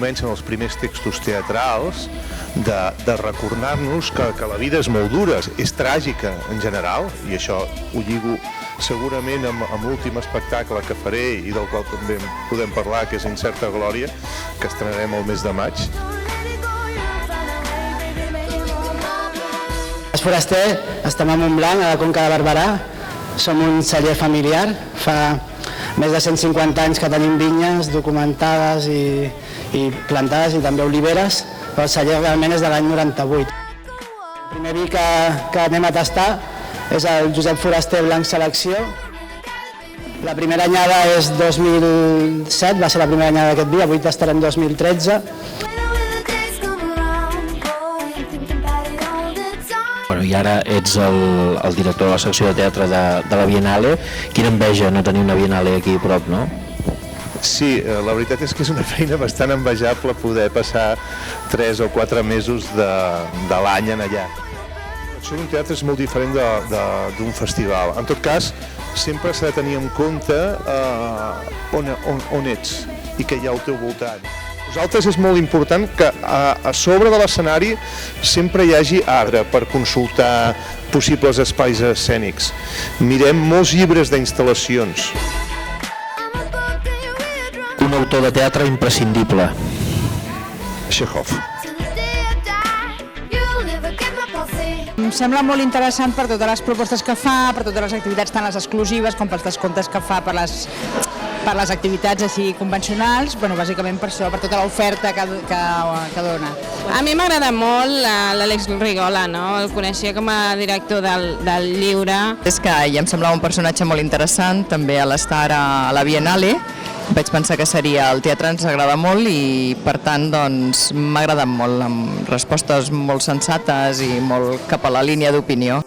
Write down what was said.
comencen els primers textos teatrals, de recordar-nos que la vida és molt dura, és tràgica en general, i això ho lligo segurament amb l'últim espectacle que faré i del qual també podem parlar, que és Incerta Glòria, que estrenarem el mes de maig. Els Foraster estem a Montblanc, a la Conca de Barberà. Som un celler familiar. Fa més de 150 anys que tenim vinyes documentades i plantades, i també oliveres, però el celler realment és de l'any 98. El primer vi que anem a tastar és el Josep Foraster Blanc Selecció. La primera anyada és 2007, va ser la primera anyada d'aquest vi, avui tastarem 2013. I ara ets el director de la secció de teatre de la Biennale. Quina enveja no tenir una Biennale aquí a prop, no? Sí, la veritat és que és una feina bastant envejable poder passar 3 o 4 mesos de l'any en allà. Això d'un teatre és molt diferent d'un festival. En tot cas, sempre s'ha de tenir en compte on ets i què hi ha al teu voltant. Nosaltres és molt important que a sobre de l'escenari sempre hi hagi arbre per consultar possibles espais escènics. Mirem molts llibres d'instal·lacions. Un autor de teatre imprescindible. Chekhov. Em sembla molt interessant per totes les propostes que fa, per totes les activitats, tant les exclusives com pels descomptes que fa per les activitats així convencionals, bàsicament per això, per tota l'oferta que dona. A mi m'agrada molt l'Àlex Rigola, el coneixia com a director del llibre. És que ell em semblava un personatge molt interessant, també a l'estar a la Biennale. Vaig pensar que seria el teatre, ens agrada molt i per tant m'ha agradat molt, amb respostes molt sensates i molt cap a la línia d'opinió.